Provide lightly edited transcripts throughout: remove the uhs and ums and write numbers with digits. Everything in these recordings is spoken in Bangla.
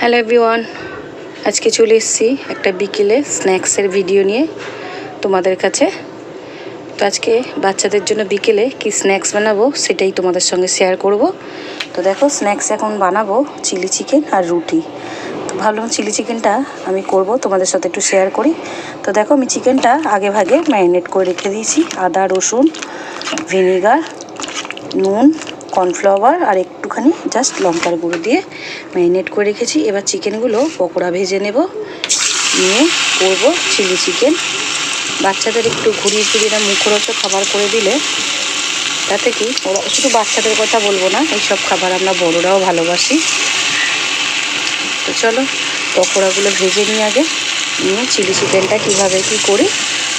হ্যালো এভরিওয়ান, আজকে চলে এসেছি একটা বিকেলে স্ন্যাক্সের ভিডিও নিয়ে তোমাদের কাছে। তো আজকে বাচ্চাদের জন্য বিকেলে কি স্ন্যাক্স বানাবো সেটাই তোমাদের সঙ্গে শেয়ার করব। তো দেখো, স্ন্যাক্স এখন বানাবো চিলি চিকেন আর রুটি। তো ভাবলাম চিলি চিকেনটা আমি করব, তোমাদের সাথে একটু শেয়ার করি। তো দেখো, আমি চিকেনটা আগে ভাগে ম্যারিনেট করে রেখে দিয়েছি। আদা, রসুন, ভিনেগার, নুন, কর্নফ্লাওয়ার আর একটুখানি জাস্ট লঙ্কার গুঁড়ো দিয়ে ম্যারিনেট করে রেখেছি। এবার চিকেনগুলো পকোড়া ভেজে নেব, নিয়ে করব চিলি চিকেন। বাচ্চাদের একটু ঘুরিয়ে ফিরিয়ে মুখরোচক খাবার করে দিলে, তাতে কি ওরা, শুধু বাচ্চাদের কথা বলবো না, এইসব খাবার আমরা বড়রাও ভালোবাসি। তো চলো পকোড়াগুলো ভেজে নিই আগে, নিয়ে চিলি চিকেনটা কীভাবে কী করি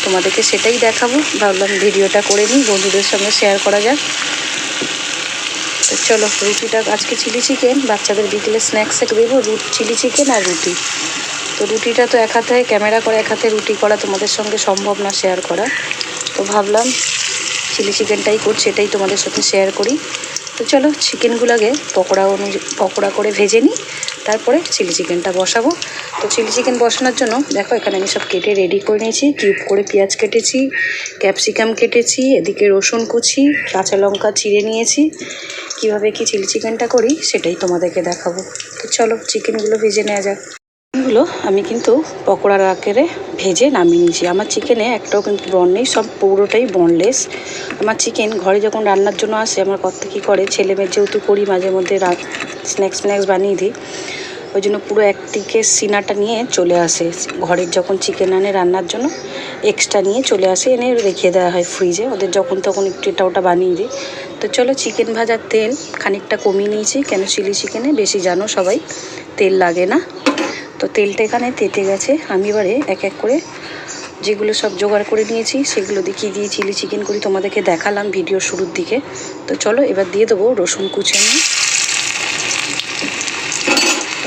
তোমাদেরকে সেটাই দেখাবো। ভাবলাম ভিডিওটা করে নিই, বন্ধুদের সঙ্গে শেয়ার করা যাক। তো চলো, রুটিটা আজকে চিলি চিকেন, বাচ্চাদের বিকেলে স্ন্যাক্সে দেবো চিলি চিকেন আর রুটি। তো রুটিটা তো এক হাতে ক্যামেরা করে এক হাতে রুটি করা তোমাদের সঙ্গে সম্ভব না শেয়ার করা। তো ভাবলাম চিলি চিকেনটাই করছি, এটাই তোমাদের সাথে শেয়ার করি। তো চলো চিকেনগুলোকে পকোড়া করে ভেজে নিই, তারপরে চিলি চিকেনটা বসাবো। তো চিলি চিকেন বসানোর জন্য দেখো, এখানে আমি সব কেটে রেডি করে নিয়েছি। কিউব করে পেঁয়াজ কেটেছি, ক্যাপসিকাম কেটেছি, এদিকে রসুন কুচি, কাঁচা লঙ্কা চিড়ে নিয়েছি। কীভাবে কি চিলি চিকেনটা করি সেটাই তোমাদেরকে দেখাবো। তো চলো চিকেনগুলো ভেজে নেওয়া যাক। চিকেনগুলো আমি কিন্তু পকোড়ার আকারে ভেজে নামিয়ে নিয়েছি। আমার চিকেনে একটাও কিন্তু বন নেই, সব পুরোটাই বনলেস। আমার চিকেন ঘরে যখন রান্নার জন্য আসে, আমার কর্তা কী করে, ছেলেমেয়ের যেহেতু করি মাঝে মধ্যে স্ন্যাক্স বানিয়ে দিই, ওই জন্য পুরো একদিকে সিনাটা নিয়ে চলে আসে। ঘরের যখন চিকেন আনে রান্নার জন্য এক্সট্রা নিয়ে চলে আসে, এনে রেখে দেওয়া হয় ফ্রিজে, ওদের যখন তখন একটু এটা ওটা বানিয়ে দিই। তো চলো, চিকেন ভাজার তেল খানিকটা কমিয়ে নিয়েছি, কেন চিলি চিকেনে বেশি জানো সবাই তেল লাগে না। তো তেলটা এখানে তেতে গেছে। আমি এবারে এক এক করে যেগুলো সব জোগাড় করে নিয়েছি সেগুলো দেখিয়ে দিয়ে চিলি চিকেন করি, তোমাদেরকে দেখালাম ভিডিও শুরুর দিকে। তো চলো এবার দিয়ে দেবো রসুন কুচি। আমি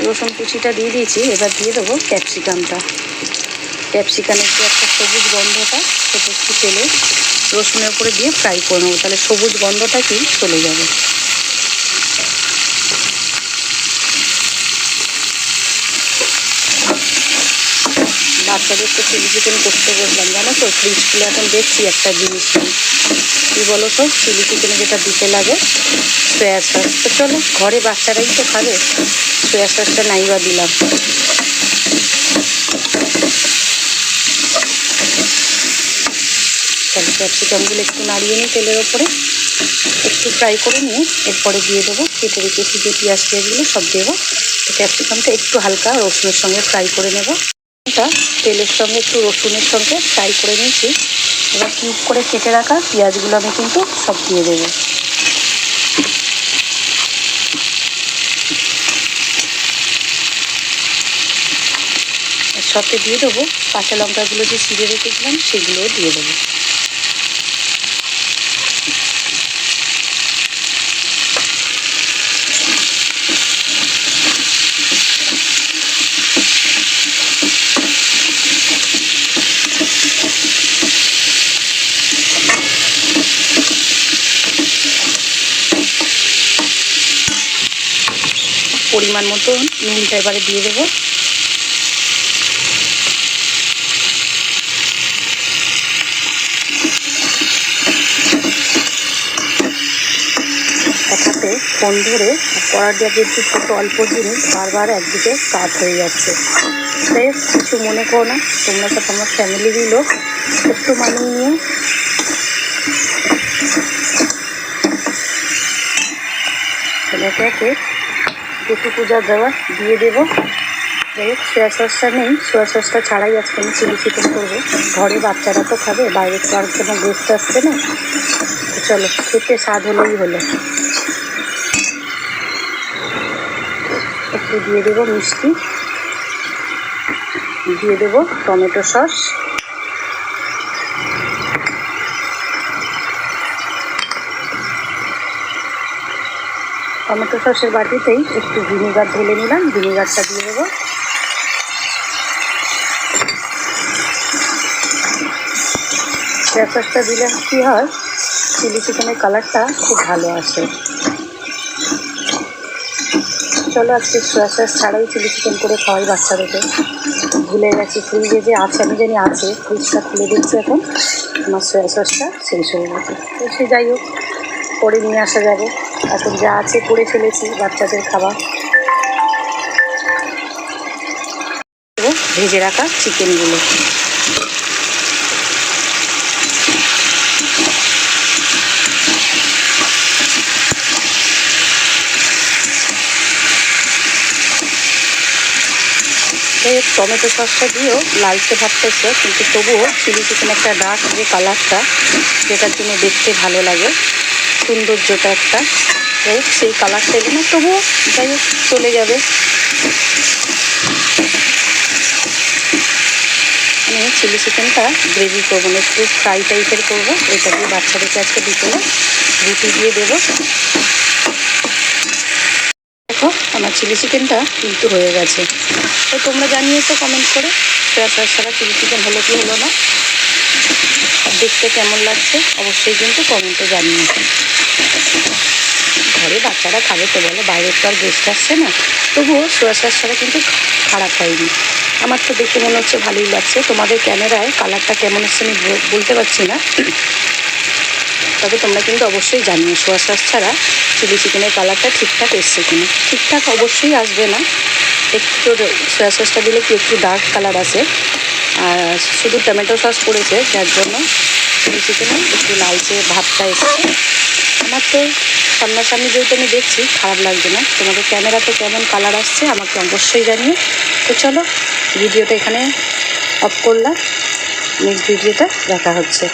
রসুন কুচিটা দিয়ে দিয়েছি, এবার দিয়ে দেবো ক্যাপসিকামটা। ক্যাপসিকামের যে একটা সবুজ গন্ধটা, সেটা একটু তেলে রসুনের উপরে দিয়ে ফ্রাই করে নেবো, তাহলে সবুজ গন্ধটা কি চলে যাবে। বাচ্চাদের তো চিলি চিকেন করতে বললাম, জানো তো, ফ্রিজ খুলে এখন দেখছি একটা জিনিস নেই, কী বলো তো, চিলি চিকেনে যেটা দিতে লাগে সয়া সস। তো চলো, ঘরে বাচ্চারাই তো খাবে, সয়া সসটা নাই বা দিলাম। তাহলে ক্যাপসিকামগুলো একটু নাড়িয়ে নিই তেলের ওপরে, একটু ফ্রাই করে নিয়ে এরপরে দিয়ে দেবো কেটে রেখেছি যে পেঁয়াজ পেঁয়াজগুলো সব দেবো। তো ক্যাপসিকামটা একটু হালকা রসুনের সঙ্গে ফ্রাই করে নেব। এটা তেলের সঙ্গে একটু রসুনের সঙ্গে ফ্রাই করে নিয়েছি। এবার কিউব করে কেটে রাখা পেঁয়াজগুলো আমি কিন্তু সব দিয়ে দেবো। সাথে দিয়ে দেবো কাঁচা লঙ্কাগুলো যে ছিঁড়ে রেখেছিলাম সেগুলোও দিয়ে দেবো। পরিমাণ মতো নুনটা এবারে দিয়ে দেবো। এক হাতে ফোন ধরে কড়ার দিয়ে একটু ছোট অল্প জিনিস বারবার একদিকে কাট হয়ে যাচ্ছে, তাই কিছু মনে করো না, তোমরা তো তোমার ফ্যামিলিরই লোক, একটু মানিয়ে নিয়ে। একে একে যেটুকু যা দেওয়া দিয়ে দেবো। যাই হোক, সোয়া সসটা নেই, সোয়া সসটা ছাড়াই আজকে আমি চিলি চিকেন করবো। ঘরে বাচ্চারা তো খাবে, বাইরে তো আর কোনো গেস্ট আসছে না। চলো, খেতে স্বাদ হলেই হলো। একটু দিয়ে দেবো মিষ্টি, দিয়ে দেবো টমেটো সস, টমেটো সসের বাটিতেই একটু ভিনিগার ঢেলে নিলাম, ভিনিগারটা দিয়ে দেবো। সয়া সসটা দিলে কী হয়, চিলি চিকেনের কালারটা খুব ভালো আসে। চলো আজকে সোয়া সস ছাড়াই চিলি চিকেন করে খাওয়াই বাচ্চাদেরকে। ভুলে গেছি ফ্রিজে যে আছে, আমি জানি আছে, ফ্রিজটা খুলে দিচ্ছি এখন, আমার সোয়া সসটা শেষ হয়ে গেছে। তো সে যাই হোক, করে নিয়ে আসা যাবে। এখন যা আছে করে ফেলেছি বাচ্চাদের খাবার। ভেজে রাখা চিকেনগুলো টমেটো সসটা দিয়েও লালচে ভাবটা ছিল, কিন্তু তবুও চিলি চিকেন একটা ডার্ক যে কালারটা, যেটার জন্য দেখতে ভালো লাগে, সৌন্দর্যটা একটা, যাই হোক সেই কালারটা এলো না, তবুও যাই হোক চলে যাবে। আমি চিলি চিকেনটা গ্রেভি করবো না, একটু ফ্রাই টাইপের করবো। এটা দিয়ে বাচ্চাদেরকে আজকে বিকেলে রুটি দিয়ে দেবো। দেখো আমার চিলি চিকেনটা কিন্তু হয়ে গেছে। তো তোমরা জানিয়েছো কমেন্ট করে সোয়া সস ছাড়া চিলি চিকেন হলো কি হলো না, দেখতে কেমন লাগছে অবশ্যই কিন্তু কমেন্টে জানিয়ে। ঘরে বাচ্চারা খাবে তো বলো, বাইরের তো আর গেস্ট আসছে না, তবুও সোয়া সস ছাড়া কিন্তু খারাপ হয়নি। আমার তো দেখে মনে হচ্ছে ভালোই লাগছে। তোমাদের ক্যামেরায় কালারটা কেমন আসছে আমি বলতে পারছি না, তবে তোমরা কিন্তু অবশ্যই জানিও সোয়া সস ছাড়া চিলি চিকেনের কালারটা ঠিকঠাক এসছে কিনা। ঠিকঠাক অবশ্যই আসবে না, একটু সোয়া সসটা দিলে কি একটু ডার্ক কালার আসে, আর শুধু টমেটো সস পড়েছে যার জন্য চিলি চিকেনে একটু লালচে ভাবটা এসছে। আমার তো সামনাসামনি যেহেতু আমি দেখছি খারাপ লাগছে না, তোমাদের ক্যামেরাতে কেমন কালার আসছে আমাকে অবশ্যই জানিও। তো চলো ভিডিওটা এখানে অফ করলাম, নেক্সট ভিডিওটা দেখা হচ্ছে।